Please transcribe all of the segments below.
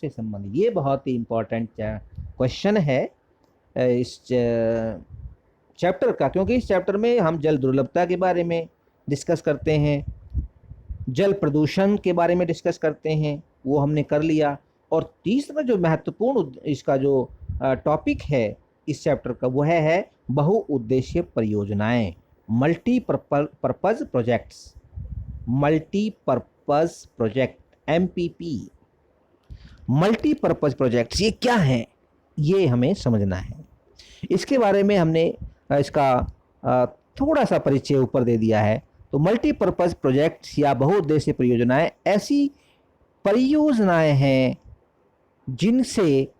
से संबंधित ये बहुत ही इम्पोर्टेंट क्वेश्चन है इस चैप्टर का, क्योंकि इस चैप्टर में हम जल दुर्लभता के बारे में डिस्कस करते हैं, जल प्रदूषण के बारे में डिस्कस करते हैं, वो हमने कर लिया। और तीसरा जो महत्वपूर्ण इसका जो टॉपिक है इस चैप्टर का वो है बहुउद्देशीय परियोजनाएं, multipurpose projects, multipurpose project MPP. Multipurpose projects ये क्या है, ये हमें समझना है। इसके बारे में हमने इसका थोड़ा सा परिचय ऊपर दे दिया है। तो मल्टीपर्पज प्रोजेक्ट्स या बहुउद्देशीय परियोजनाएं ऐसी परियोजनाएं हैं जिनसे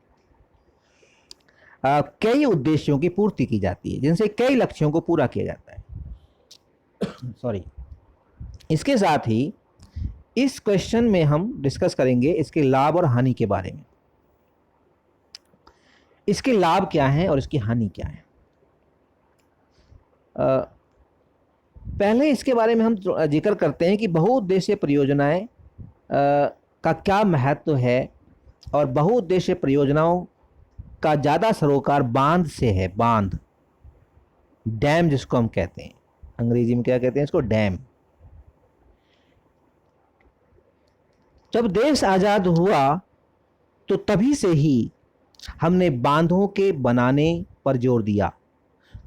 कई उद्देश्यों की पूर्ति की जाती है, जिनसे कई लक्ष्यों को पूरा किया जाता है। सॉरी। इसके साथ ही इस क्वेश्चन में हम डिस्कस करेंगे इसके लाभ और हानि के बारे में। इसके लाभ क्या हैं और इसकी हानि क्या है। पहले इसके बारे में हम जिक्र करते हैं कि बहुउद्देशीय परियोजनाएं का क्या महत्व है, और बहुउद्देशीय परियोजनाओं का ज़्यादा सरोकार बांध से है। बांध, डैम जिसको हम कहते हैं, अंग्रेजी में क्या कहते हैं इसको, डैम। जब देश आज़ाद हुआ तो तभी से ही हमने बांधों के बनाने पर जोर दिया,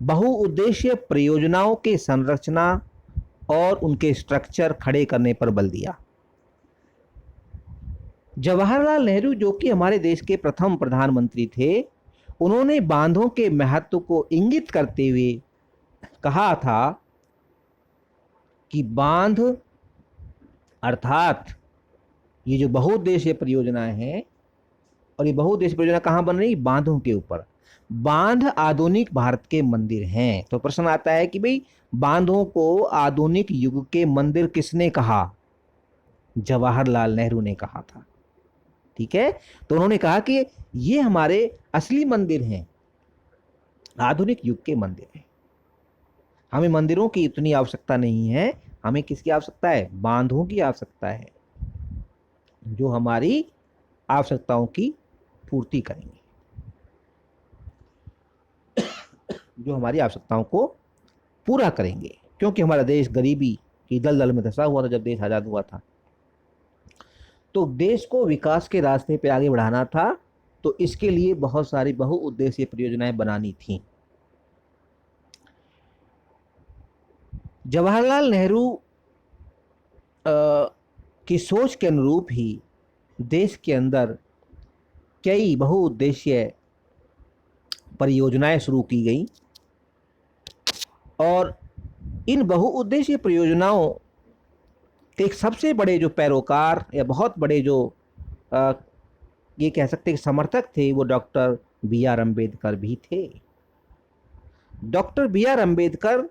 बहुउद्देशीय परियोजनाओं के संरचना और उनके स्ट्रक्चर खड़े करने पर बल दिया। जवाहरलाल नेहरू जो कि हमारे देश के प्रथम प्रधानमंत्री थे, उन्होंने बांधों के महत्व को इंगित करते हुए कहा था कि बांध अर्थात ये जो बहुउद्देशीय परियोजनाएं हैं, और ये बहुउद्देशीय परियोजना कहाँ बन रही, बांधों के ऊपर। बांध आधुनिक भारत के मंदिर हैं। तो प्रश्न आता है कि भाई बांधों को आधुनिक युग के मंदिर किसने कहा, जवाहरलाल नेहरू ने कहा था। ठीक है, तो उन्होंने कहा कि ये हमारे असली मंदिर हैं, आधुनिक युग के मंदिर हैं। हमें मंदिरों की इतनी आवश्यकता नहीं है, हमें किसकी आवश्यकता है, बांधों की आवश्यकता है, जो हमारी आवश्यकताओं की पूर्ति करेंगे, जो हमारी आवश्यकताओं को पूरा करेंगे। क्योंकि हमारा देश गरीबी की दलदल में धंसा हुआ था जब देश आज़ाद हुआ था, तो देश को विकास के रास्ते पे आगे बढ़ाना था, तो इसके लिए बहुत सारी बहुउद्देशीय परियोजनाएं बनानी थी। जवाहरलाल नेहरू की सोच के अनुरूप ही देश के अंदर कई बहुउद्देशीय परियोजनाएं शुरू की गई, और इन बहुउद्देशीय परियोजनाओं के एक सबसे बड़े जो पैरोकार या बहुत बड़े जो ये कह सकते हैं समर्थक थे, वो डॉक्टर बी आर अम्बेडकर भी थे। डॉक्टर बी आर अम्बेडकर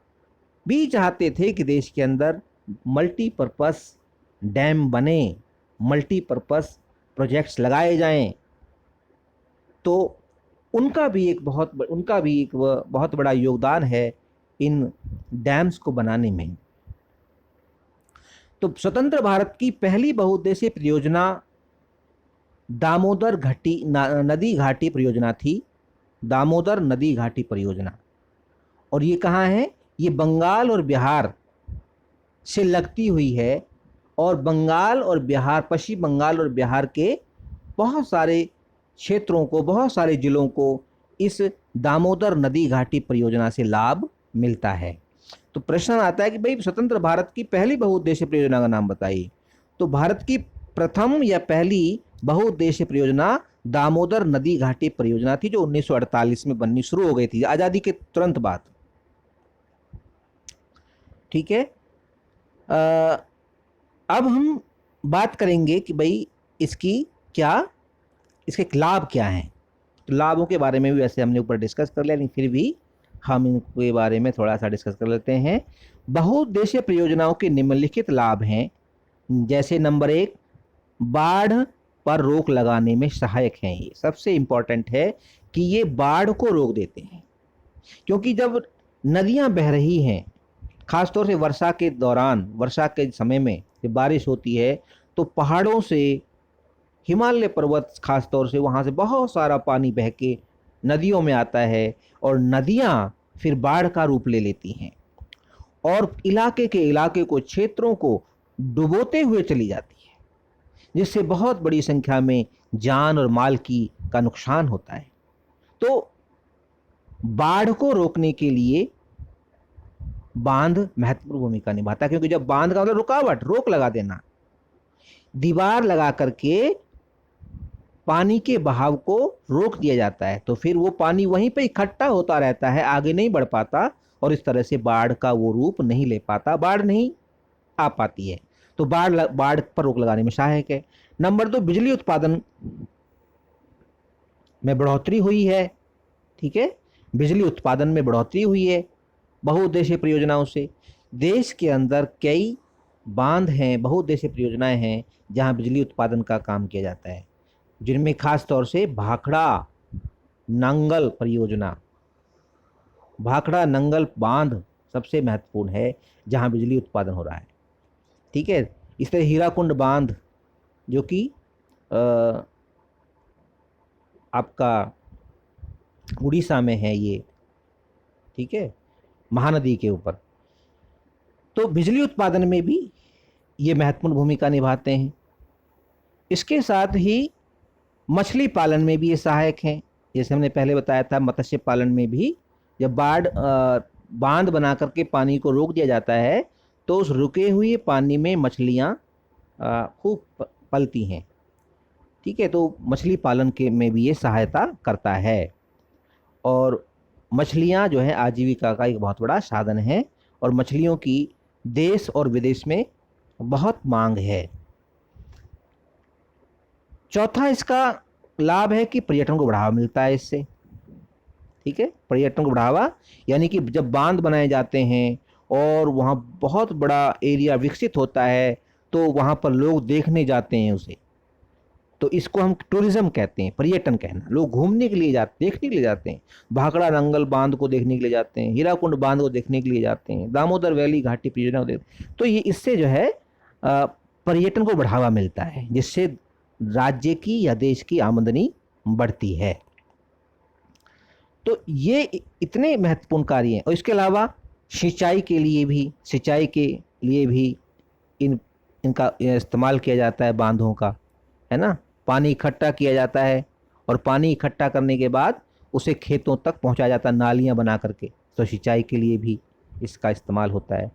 भी चाहते थे कि देश के अंदर मल्टीपर्पस डैम बने, मल्टीपर्पस प्रोजेक्ट्स लगाए जाएं। तो उनका भी एक बहुत बड़ा योगदान है इन डैम्स को बनाने में। तो स्वतंत्र भारत की पहली बहुउद्देशीय परियोजना दामोदर नदी घाटी परियोजना थी, दामोदर नदी घाटी परियोजना। और ये कहाँ है, ये बंगाल और बिहार से लगती हुई है, और बंगाल और बिहार, पश्चिम बंगाल और बिहार के बहुत सारे क्षेत्रों को, बहुत सारे जिलों को इस दामोदर नदी घाटी परियोजना से लाभ मिलता है। तो प्रश्न आता है कि भाई स्वतंत्र भारत की पहली बहुउद्देशीय परियोजना का नाम बताइए। तो भारत की प्रथम या पहली बहुउद्देशीय परियोजना दामोदर नदी घाटी परियोजना थी, जो 1948 में बननी शुरू हो गई थी, आज़ादी के तुरंत बाद। ठीक है, अब हम बात करेंगे कि भाई इसके लाभ क्या हैं। तो लाभों के बारे में भी वैसे हमने ऊपर डिस्कस कर लिया, लेकिन फिर भी हम इनके बारे में थोड़ा सा डिस्कस कर लेते हैं। बहुउद्देशीय परियोजनाओं के निम्नलिखित लाभ हैं, जैसे नंबर 1, बाढ़ पर रोक लगाने में सहायक हैं। ये सबसे इंपॉर्टेंट है कि ये बाढ़ को रोक देते हैं, क्योंकि जब नदियां बह रही हैं, खासतौर से वर्षा के समय में जब बारिश होती है, तो पहाड़ों से हिमालय पर्वत खास तौर से, वहाँ से बहुत सारा पानी बह के नदियों में आता है और नदियाँ फिर बाढ़ का रूप ले लेती हैं और इलाके के इलाके को, क्षेत्रों को डुबोते हुए चली जाती है, जिससे बहुत बड़ी संख्या में जान और माल की का नुकसान होता है। तो बाढ़ को रोकने के लिए बांध महत्वपूर्ण भूमिका निभाता है, क्योंकि जब बांध का मतलब रुकावट, रोक लगा देना, दीवार लगा करके पानी के बहाव को रोक दिया जाता है, तो फिर वो पानी वहीं पे इकट्ठा होता रहता है, आगे नहीं बढ़ पाता और इस तरह से बाढ़ का वो रूप नहीं ले पाता, बाढ़ नहीं आ पाती है। तो बाढ़ पर रोक लगाने में सहायक है। नंबर 2, बिजली उत्पादन में बढ़ोतरी हुई है। ठीक है, बिजली उत्पादन में बढ़ोतरी हुई है बहुउद्देशीय परियोजनाओं से। देश के अंदर कई बांध हैं, बहुउद्देशीय परियोजनाएं हैं जहां बिजली उत्पादन का काम किया जाता है, जिनमें खास तौर से भाखड़ा नंगल परियोजना, भाखड़ा नंगल बांध सबसे महत्वपूर्ण है जहां बिजली उत्पादन हो रहा है। ठीक है, इस तरह हीराकुंड बांध जो कि आपका उड़ीसा में है ये, ठीक है, महानदी के ऊपर। तो बिजली उत्पादन में भी ये महत्वपूर्ण भूमिका निभाते हैं। इसके साथ ही मछली पालन में भी ये सहायक हैं। जैसे हमने पहले बताया था, मत्स्य पालन में भी जब बांध बना करके पानी को रोक दिया जाता है तो उस रुके हुए पानी में मछलियाँ खूब पलती हैं। ठीक है, तो मछली पालन के में भी ये सहायता करता है और मछलियाँ जो है आजीविका का एक बहुत बड़ा साधन है और मछलियों की देश और विदेश में बहुत मांग है। चौथा इसका लाभ है कि पर्यटन को बढ़ावा मिलता है इससे। ठीक है, पर्यटन को बढ़ावा यानी कि जब बांध बनाए जाते हैं और वहाँ बहुत बड़ा एरिया विकसित होता है तो वहाँ पर लोग देखने जाते हैं उसे, तो इसको हम टूरिज्म कहते हैं, पर्यटन कहना। लोग घूमने के लिए जाते, देखने के लिए जाते हैं, भाखड़ा नंगल बांध को देखने के लिए जाते हैं, हीराकुंड बांध को देखने के लिए जाते हैं, दामोदर वैली घाटी परियोजना को देखते हैं। तो ये इससे जो है पर्यटन को बढ़ावा मिलता है, जिससे राज्य की या देश की आमदनी बढ़ती है। तो ये इतने महत्वपूर्ण कार्य हैं। और इसके अलावा सिंचाई के लिए भी इनका इस्तेमाल किया जाता है, बांधों का, है ना। पानी इकट्ठा किया जाता है और पानी इकट्ठा करने के बाद उसे खेतों तक पहुंचाया जाता है नालियां बना करके, तो सिंचाई के लिए भी इसका इस्तेमाल होता है।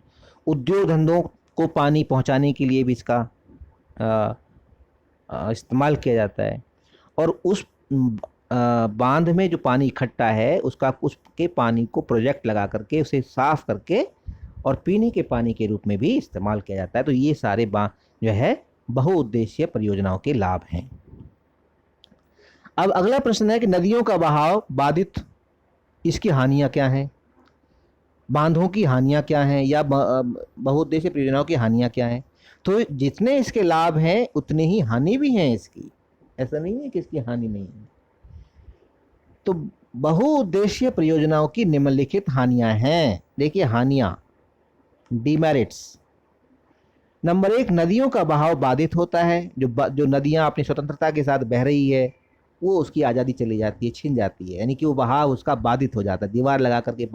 उद्योग धंधों को पानी पहुंचाने के लिए भी इसका इस्तेमाल किया जाता है और उस बांध में जो पानी इकट्ठा है उसके पानी को प्रोजेक्ट लगा करके उसे साफ करके और पीने के पानी के रूप में भी इस्तेमाल किया जाता है। तो ये सारे जो है बहुउद्देशीय परियोजनाओं के लाभ हैं। अब अगला प्रश्न है कि नदियों का बहाव बाधित, इसकी हानियां क्या हैं, बांधों की हानियां क्या हैं या बहुउद्देशीय परियोजनाओं की हानियां क्या हैं। तो जितने इसके लाभ हैं उतने ही हानि भी हैं इसकी, ऐसा नहीं है कि इसकी हानि नहीं है। तो बहुउद्देशीय परियोजनाओं की निम्नलिखित हानियां हैं। देखिए हानियां, डीमेरिट्स। नंबर 1, नदियों का बहाव बाधित होता है। जो नदियां अपनी स्वतंत्रता के साथ बह रही है वो उसकी आज़ादी चली जाती है, छिन जाती है, यानी कि वो बहाव उसका बाधित हो जाता है, दीवार लगा करके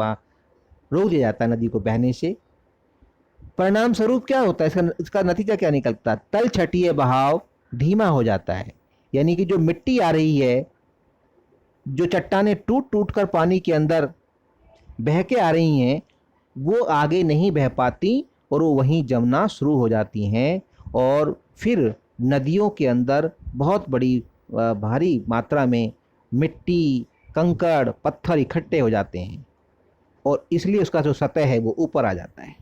रोक दिया जाता है नदी को बहने से। परिणाम स्वरूप क्या होता है, इसका नतीजा क्या निकलता है, तलछटीय बहाव धीमा हो जाता है, यानी कि जो मिट्टी आ रही है, जो चट्टानें टूट टूट कर पानी के अंदर बह के आ रही हैं, वो आगे नहीं बह पाती और वो वहीं जमना शुरू हो जाती हैं और फिर नदियों के अंदर बहुत बड़ी भारी मात्रा में मिट्टी, कंकड़, पत्थर इकट्ठे हो जाते हैं और इसलिए उसका जो सतह है वो ऊपर आ जाता है।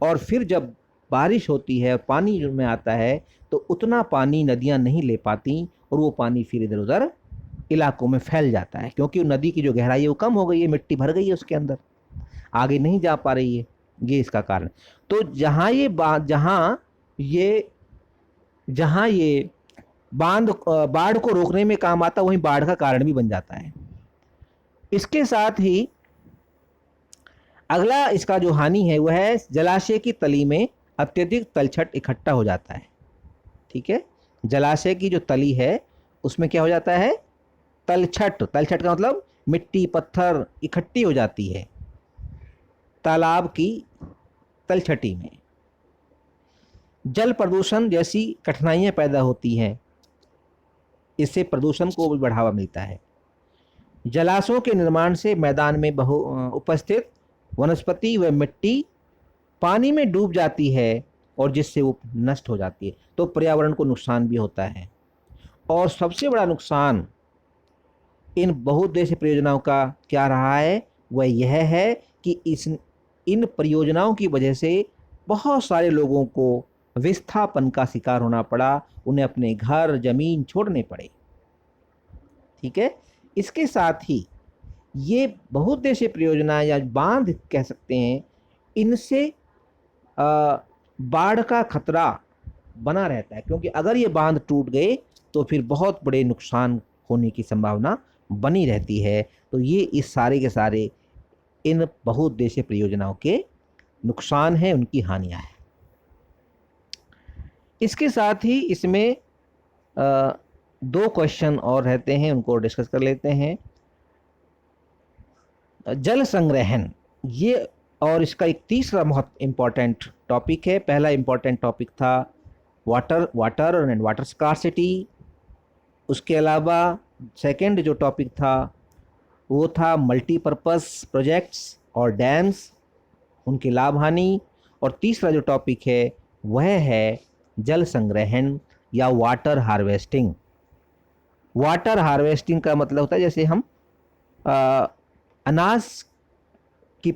और फिर जब बारिश होती है, पानी में आता है, तो उतना पानी नदियां नहीं ले पाती और वो पानी फिर इधर उधर इलाकों में फैल जाता है, क्योंकि नदी की जो गहराई है वो कम हो गई है, मिट्टी भर गई है उसके अंदर, आगे नहीं जा पा रही है, ये इसका कारण। तो जहाँ ये बाढ़ को रोकने में काम आता है, वहीं बाढ़ का कारण भी बन जाता है। इसके साथ ही अगला इसका जो हानि है वह है जलाशय की तली में अत्यधिक तलछट इकट्ठा हो जाता है। ठीक है, जलाशय की जो तली है उसमें क्या हो जाता है, तलछट। तलछट का मतलब मिट्टी पत्थर इकट्ठी हो जाती है तालाब की तलछटी में। जल प्रदूषण जैसी कठिनाइयां पैदा होती हैं, इससे प्रदूषण को भी बढ़ावा मिलता है। जलाशयों के निर्माण से मैदान में उपस्थित वनस्पति व मिट्टी पानी में डूब जाती है और जिससे वो नष्ट हो जाती है, तो पर्यावरण को नुकसान भी होता है। और सबसे बड़ा नुकसान इन बहुउद्देशीय परियोजनाओं का क्या रहा है, वह यह है कि इन परियोजनाओं की वजह से बहुत सारे लोगों को विस्थापन का शिकार होना पड़ा, उन्हें अपने घर जमीन छोड़ने पड़े। ठीक है, इसके साथ ही ये बहुउद्देशीय परियोजना या बांध कह सकते हैं, इनसे बाढ़ का खतरा बना रहता है, क्योंकि अगर ये बांध टूट गए तो फिर बहुत बड़े नुकसान होने की संभावना बनी रहती है। तो ये इस सारे के सारे इन बहुउद्देशीय परियोजनाओं के नुकसान हैं, उनकी हानियां हैं। इसके साथ ही इसमें दो क्वेश्चन और रहते हैं, उनको डिस्कस कर लेते हैं। जल संग्रहण, ये और इसका एक तीसरा बहुत इम्पॉर्टेंट टॉपिक है। पहला इम्पॉर्टेंट टॉपिक था वाटर एंड वाटर स्कार्सिटी। उसके अलावा सेकंड जो टॉपिक था वो था मल्टीपर्पस प्रोजेक्ट्स और डैम्स, उनकी लाभ हानि। और तीसरा जो टॉपिक है वह है जल संग्रहण या वाटर हार्वेस्टिंग। वाटर हार्वेस्टिंग का मतलब होता है जैसे हम अनाज की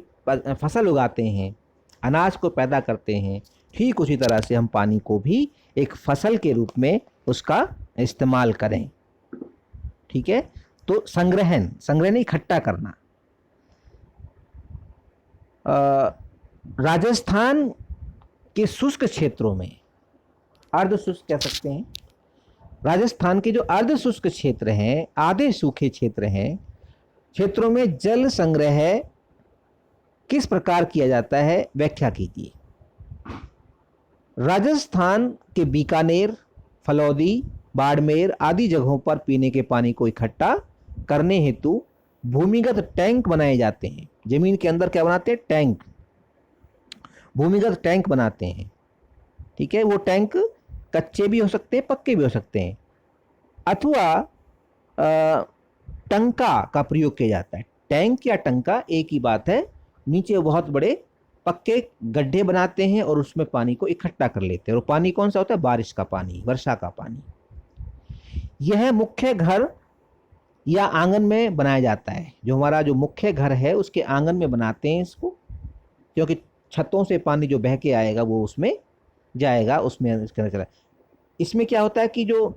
फसल उगाते हैं, अनाज को पैदा करते हैं, ठीक उसी तरह से हम पानी को भी एक फसल के रूप में उसका इस्तेमाल करें। ठीक है, तो संग्रहण इकट्ठा करना। राजस्थान के शुष्क क्षेत्रों में, अर्ध शुष्क कह सकते हैं, राजस्थान के जो अर्ध शुष्क क्षेत्र हैं, आधे सूखे क्षेत्र हैं, क्षेत्रों में जल संग्रह किस प्रकार किया जाता है, व्याख्या कीजिए। राजस्थान के बीकानेर, फलौदी, बाड़मेर आदि जगहों पर पीने के पानी को इकट्ठा करने हेतु भूमिगत टैंक बनाए जाते हैं। जमीन के अंदर क्या बनाते हैं, टैंक, भूमिगत टैंक बनाते हैं। ठीक है, वो टैंक कच्चे भी हो सकते हैं, पक्के भी हो सकते हैं, अथवा टंका का प्रयोग किया जाता है। टैंक या टंका एक ही बात है। नीचे बहुत बड़े पक्के गड्ढे बनाते हैं और उसमें पानी को इकट्ठा कर लेते हैं। और पानी कौन सा होता है, बारिश का पानी, वर्षा का पानी। यह मुख्य घर या आंगन में बनाया जाता है। जो हमारा जो मुख्य घर है उसके आंगन में बनाते हैं इसको, क्योंकि छतों से पानी जो बह के आएगा वो उसमें जाएगा, उसमें इसके अंदर चला। इसमें क्या होता है कि जो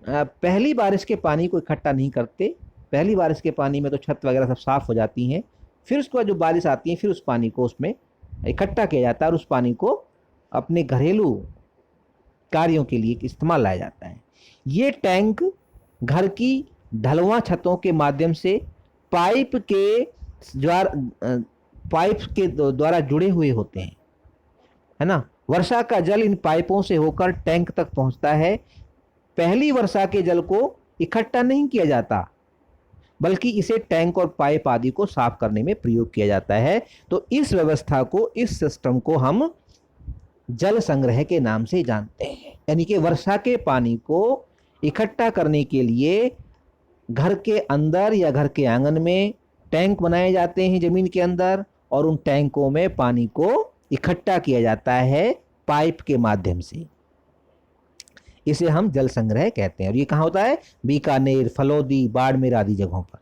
पहली बारिश के पानी को इकट्ठा नहीं करते, पहली बारिश के पानी में तो छत वगैरह सब साफ हो जाती हैं, फिर उसके बाद जो बारिश आती है फिर उस पानी को उसमें इकट्ठा किया जाता है और उस पानी को अपने घरेलू कार्यों के लिए इस्तेमाल लाया जाता है। ये टैंक घर की ढलवां छतों के माध्यम से पाइप के द्वारा जुड़े हुए होते हैं, है ना। वर्षा का जल इन पाइपों से होकर टैंक तक पहुंचता है। पहली वर्षा के जल को इकट्ठा नहीं किया जाता, बल्कि इसे टैंक और पाइप आदि को साफ करने में प्रयोग किया जाता है। तो इस व्यवस्था को, इस सिस्टम को हम जल संग्रह के नाम से जानते हैं। यानी कि वर्षा के पानी को इकट्ठा करने के लिए घर के अंदर या घर के आंगन में टैंक बनाए जाते हैं जमीन के अंदर, और उन टैंकों में पानी को इकट्ठा किया जाता है पाइप के माध्यम से। इसे हम जल संग्रह कहते हैं। और ये कहाँ होता है, बीकानेर, फलौदी, बाड़मेर आदि जगहों पर।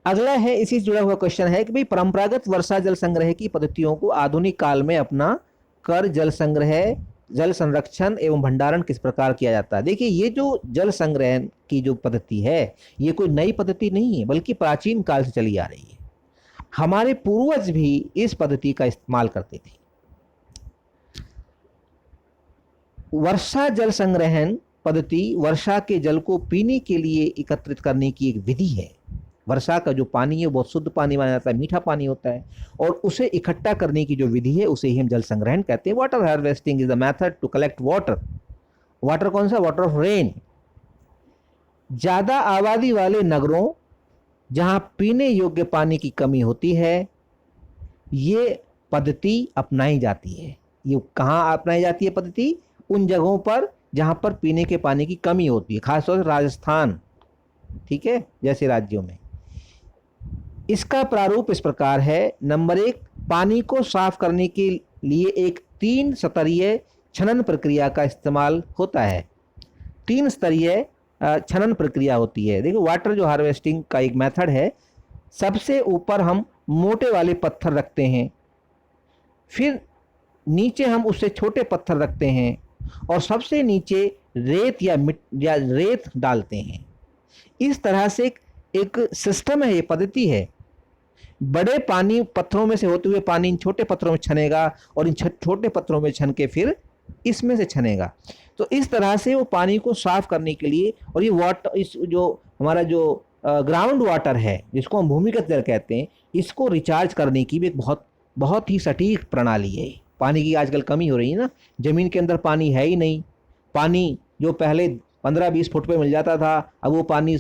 अगला है, इसी से जुड़ा हुआ क्वेश्चन है कि भाई परंपरागत वर्षा जल संग्रह की पद्धतियों को आधुनिक काल में अपना कर जल संग्रह, जल संरक्षण एवं भंडारण किस प्रकार किया जाता है। देखिए, ये जो जल संग्रह की जो पद्धति है ये कोई नई पद्धति नहीं है, बल्कि प्राचीन काल से चली आ रही है। हमारे पूर्वज भी इस पद्धति का इस्तेमाल करते थे। वर्षा जल संग्रहण पद्धति वर्षा के जल को पीने के लिए एकत्रित करने की एक विधि है। वर्षा का जो पानी है बहुत शुद्ध पानी माना जाता है, मीठा पानी होता है, और उसे इकट्ठा करने की जो विधि है उसे ही हम जल संग्रहण कहते हैं। Water harvesting is the method to collect water water कौन सा? Water of rain. ज़्यादा आबादी वाले नगरों जहां पीने योग्य पानी की कमी होती है, ये पद्धति अपनाई जाती है। ये कहाँ अपनाई जाती है पद्धति? उन जगहों पर जहां पर पीने के पानी की कमी होती है, खासतौर से राजस्थान, ठीक है, जैसे राज्यों में। इसका प्रारूप इस प्रकार है। नंबर 1, पानी को साफ करने के लिए एक 3 स्तरीय छनन प्रक्रिया का इस्तेमाल होता है। 3 स्तरीय छनन प्रक्रिया होती है। देखो, वाटर जो हार्वेस्टिंग का एक मेथड है, सबसे ऊपर हम मोटे वाले पत्थर रखते हैं, फिर नीचे हम उससे छोटे पत्थर रखते हैं, और सबसे नीचे रेत या रेत डालते हैं। इस तरह से एक सिस्टम है, ये पद्धति है। बड़े पानी पत्थरों में से होते हुए पानी इन छोटे पत्थरों में छनेगा, और इन छोटे पत्थरों में छन के फिर इसमें से छनेगा। तो इस तरह से वो पानी को साफ करने के लिए, और ये वाटर, इस जो हमारा जो ग्राउंड वाटर है, जिसको हम भूमिगत जल कहते हैं, इसको रिचार्ज करने की भी एक बहुत ही सटीक प्रणाली है। पानी की आजकल कमी हो रही है ना, ज़मीन के अंदर पानी है ही नहीं। पानी जो पहले 15-20 फुट पे मिल जाता था, अब वो पानी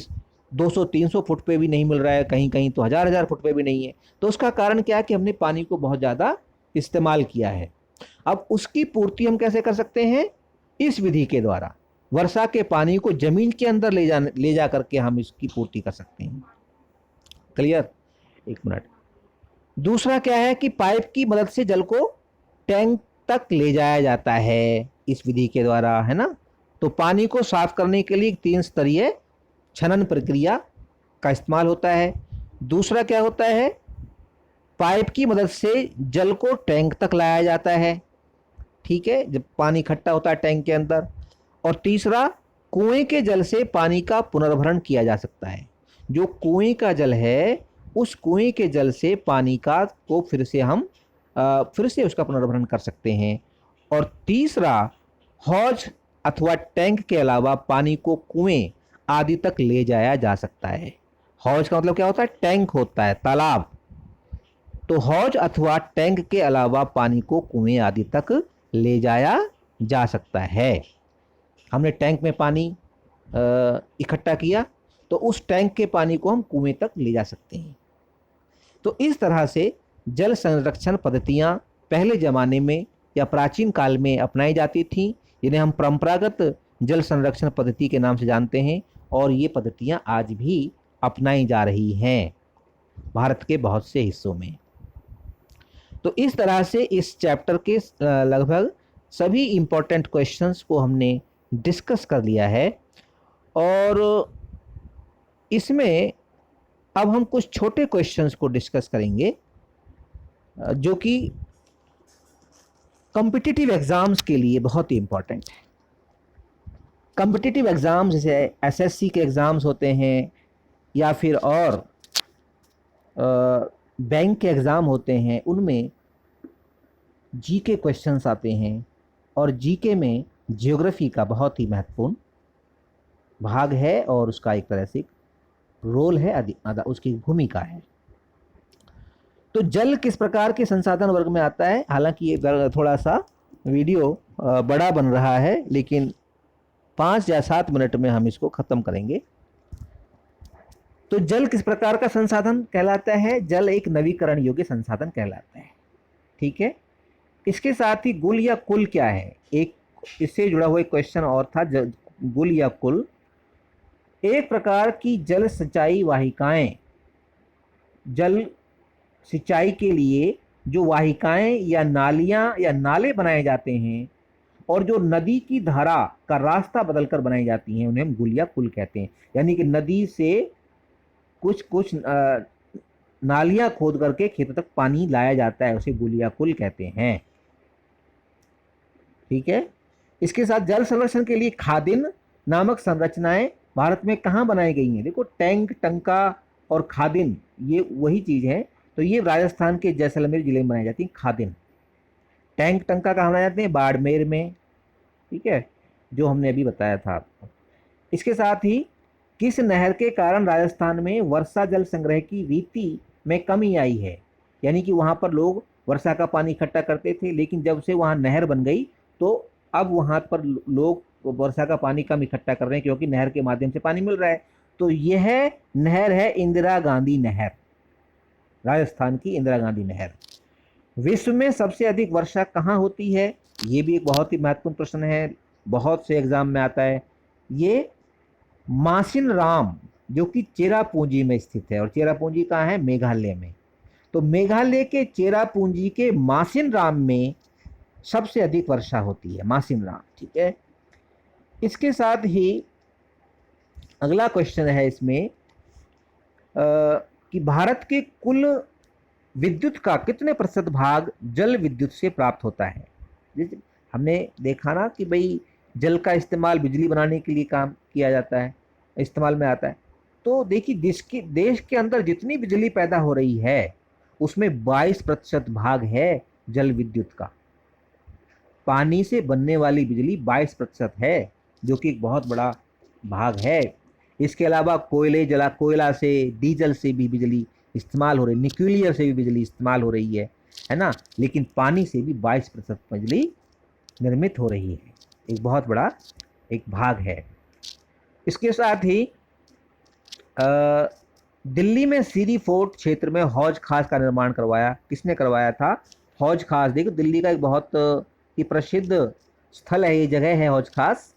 200-300 फुट पे भी नहीं मिल रहा है, कहीं कहीं तो हज़ार फुट पे भी नहीं है। तो उसका कारण क्या है कि हमने पानी को बहुत ज़्यादा इस्तेमाल किया है। अब उसकी पूर्ति हम कैसे कर सकते हैं? इस विधि के द्वारा वर्षा के पानी को जमीन के अंदर ले जा करके हम इसकी पूर्ति कर सकते हैं। क्लियर? एक मिनट। दूसरा क्या है कि पाइप की मदद से जल को टैंक तक ले जाया जाता है इस विधि के द्वारा, है ना। तो पानी को साफ करने के लिए 3 स्तरीय छनन प्रक्रिया का इस्तेमाल होता है। दूसरा क्या होता है? पाइप की मदद से जल को टैंक तक लाया जाता है, ठीक है, जब पानी इकट्ठा होता है टैंक के अंदर। और तीसरा, कुएं के जल से पानी का पुनर्भरण किया जा सकता है। जो कुएं का जल है, उस कुएं के जल से पानी का को फिर से उसका पुनर्भरण कर सकते हैं। और तीसरा, हौज अथवा टैंक के अलावा पानी को कुएं आदि तक ले जाया जा सकता है। हौज का मतलब क्या होता है? टैंक होता है, तालाब। तो हौज अथवा टैंक के अलावा पानी को कुएं आदि तक ले जाया जा सकता है। हमने टैंक में पानी इकट्ठा किया, तो उस टैंक के पानी को हम कुएं तक ले जा सकते हैं। तो इस तरह से जल संरक्षण पद्धतियां पहले ज़माने में या प्राचीन काल में अपनाई जाती थीं, जिन्हें हम परंपरागत जल संरक्षण पद्धति के नाम से जानते हैं। और ये पद्धतियां आज भी अपनाई जा रही हैं भारत के बहुत से हिस्सों में। तो इस तरह से इस चैप्टर के लगभग सभी इम्पोर्टेंट क्वेश्चंस को हमने डिस्कस कर लिया है। और इसमें अब हम कुछ छोटे क्वेश्चंस को डिस्कस करेंगे, जो कि कॉम्पिटिटिव एग्ज़ाम्स के लिए बहुत ही इम्पोर्टेंट है। कॉम्पिटिटिव एग्ज़ाम्स जैसे एसएससी के एग्ज़ाम्स होते हैं, या फिर और बैंक के एग्ज़ाम होते हैं, उनमें जीके क्वेश्चंस आते हैं। और जीके में ज्योग्राफी का बहुत ही महत्वपूर्ण भाग है, और उसका एक तरह से रोल है, उसकी भूमिका है। तो जल किस प्रकार के संसाधन वर्ग में आता है? हालांकि ये थोड़ा सा वीडियो बड़ा बन रहा है, लेकिन 5 या 7 मिनट में हम इसको ख़त्म करेंगे। तो जल किस प्रकार का संसाधन कहलाता है? जल एक नवीकरण योग्य संसाधन कहलाता है, ठीक है। इसके साथ ही गुल या कुल क्या है, एक इससे जुड़ा हुआ एक क्वेश्चन और था, गुल या कुल। एक प्रकार की जल सिंचाई वाहिकाएं, जल सिंचाई के लिए जो वाहिकाएं या नालियां या नाले बनाए जाते हैं, और जो नदी की धारा का रास्ता बदलकर बनाई जाती हैं, उन्हें हम गुल या कुल कहते हैं। यानी कि नदी से कुछ नालियां खोद करके खेतों तक पानी लाया जाता है, उसे गुल या कुल कहते हैं, ठीक है। इसके साथ जल संरक्षण के लिए खादिन नामक संरचनाएं भारत में कहाँ बनाई गई हैं? देखो, टैंक, टंका और खादिन, ये वही चीज़ है। तो ये राजस्थान के जैसलमेर जिले में बनाई जाती हैं खादिन। टैंक, टंका कहाँ बनाए जाते हैं? बाड़मेर में, ठीक है, जो हमने अभी बताया था आपको। इसके साथ ही किस नहर के कारण राजस्थान में वर्षा जल संग्रह की रीति में कमी आई है? यानी कि वहाँ पर लोग वर्षा का पानी इकट्ठा करते थे, लेकिन जब से वहाँ नहर बन गई, तो अब वहाँ पर लोग वर्षा का पानी कम इकट्ठा कर रहे हैं क्योंकि नहर के माध्यम से पानी मिल रहा है। तो यह नहर है इंदिरा गांधी नहर, राजस्थान की इंदिरा गांधी नहर। विश्व में सबसे अधिक वर्षा कहाँ होती है? ये भी एक बहुत ही महत्वपूर्ण प्रश्न है, बहुत से एग्जाम में आता है। ये मासिन राम, जो कि चेरापूंजी में स्थित है, और चेरापूंजी कहाँ है? मेघालय में। तो मेघालय के चेरापूंजी के मासिन राम में सबसे अधिक वर्षा होती है, मासिन राम। ठीक है, इसके साथ ही अगला क्वेश्चन है इसमें कि भारत के कुल विद्युत का कितने प्रतिशत भाग जल विद्युत से प्राप्त होता है? जैसे हमने देखा ना कि भाई जल का इस्तेमाल बिजली बनाने के लिए काम किया जाता है, इस्तेमाल में आता है। तो देखिए देश के अंदर जितनी बिजली पैदा हो रही है उसमें 22% भाग है जल विद्युत का। पानी से बनने वाली बिजली 22% है, जो कि एक बहुत बड़ा भाग है। इसके अलावा कोयला से, डीजल से भी बिजली इस्तेमाल हो रही, न्यूक्लियर से भी बिजली इस्तेमाल हो रही है ना। लेकिन पानी से भी 22% बिजली निर्मित हो रही है, एक बहुत बड़ा एक भाग है। इसके साथ ही दिल्ली में सीरी फोर्ट क्षेत्र में हौज खास का निर्माण करवाया, किसने करवाया था? हौज खास। देखो दिल्ली का एक बहुत ही प्रसिद्ध स्थल है, ये जगह है हौज खास।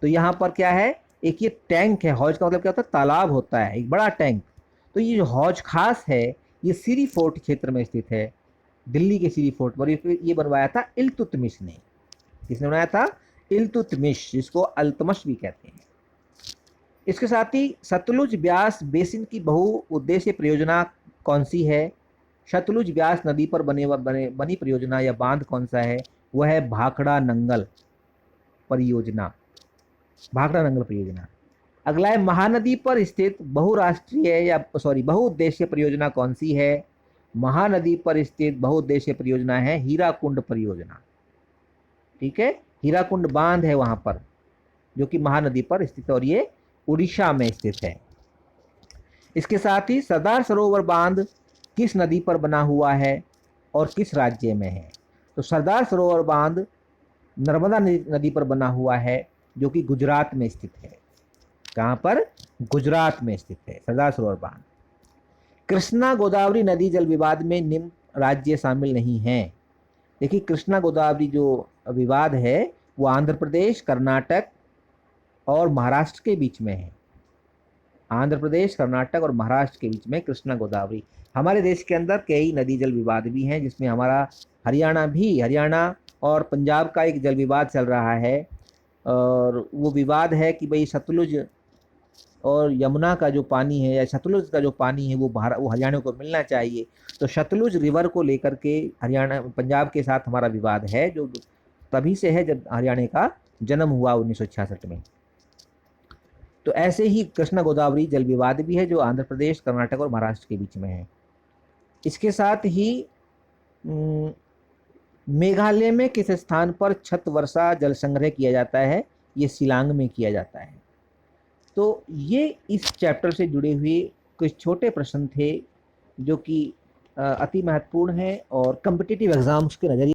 तो यहाँ पर क्या है, एक ये टैंक है। हौज का मतलब क्या होता है? तालाब होता है, एक बड़ा टैंक। तो ये जो हौज खास है ये सीरी फोर्ट क्षेत्र में स्थित है, दिल्ली के सीरी फोर्ट पर। ये बनवाया था इल्तुतमिश ने। किसने बनाया था? इल्तुतमिश, जिसको अल्तमश भी कहते हैं। इसके साथ ही सतलुज ब्यास बेसिन की बहुउद्देशीय परियोजना कौन सी है? सतलुज ब्यास नदी पर बनी परियोजना या बांध कौन सा है? वह है भाखड़ा नंगल परियोजना, भाखड़ा नंगल परियोजना। अगला है महानदी पर स्थित बहुउद्देशीय परियोजना कौन सी है? महानदी पर स्थित बहुउद्देशीय परियोजना है हीराकुंड परियोजना। ठीक है, हीराकुंड बांध है वहां पर, जो कि महानदी पर स्थित है, और ये उड़ीसा में स्थित है। इसके साथ ही सरदार सरोवर बांध किस नदी पर बना हुआ है और किस राज्य में है? तो सरदार सरोवर बांध नर्मदा नदी पर बना हुआ है, जो कि गुजरात में स्थित है। कहाँ पर? गुजरात में स्थित है सरदार सरोवर बांध। कृष्णा गोदावरी नदी जल विवाद में निम्न राज्य शामिल नहीं है। देखिए कृष्णा गोदावरी जो विवाद है वो आंध्र प्रदेश, कर्नाटक और महाराष्ट्र के बीच में है। आंध्र प्रदेश, कर्नाटक और महाराष्ट्र के बीच में कृष्णा गोदावरी। हमारे देश के अंदर कई नदी जल विवाद भी हैं, जिसमें हमारा हरियाणा और पंजाब का एक जल विवाद चल रहा है। और वो विवाद है कि भाई सतलुज और यमुना का जो पानी है, या सतलुज का जो पानी है, वो हरियाणा को मिलना चाहिए। तो सतलुज रिवर को लेकर के पंजाब के साथ हमारा विवाद है, जो तभी से है जब हरियाणा का जन्म हुआ 1966 में। तो ऐसे ही कृष्णा गोदावरी जल विवाद भी है, जो आंध्र प्रदेश, कर्नाटक और महाराष्ट्र के बीच में है। इसके साथ ही मेघालय में किस स्थान पर छत वर्षा जल संग्रह किया जाता है? ये शिलांग में किया जाता है। तो ये इस चैप्टर से जुड़े हुए कुछ छोटे प्रश्न थे, जो कि अति महत्वपूर्ण है और कॉम्पिटिटिव एग्जाम्स के नज़रिए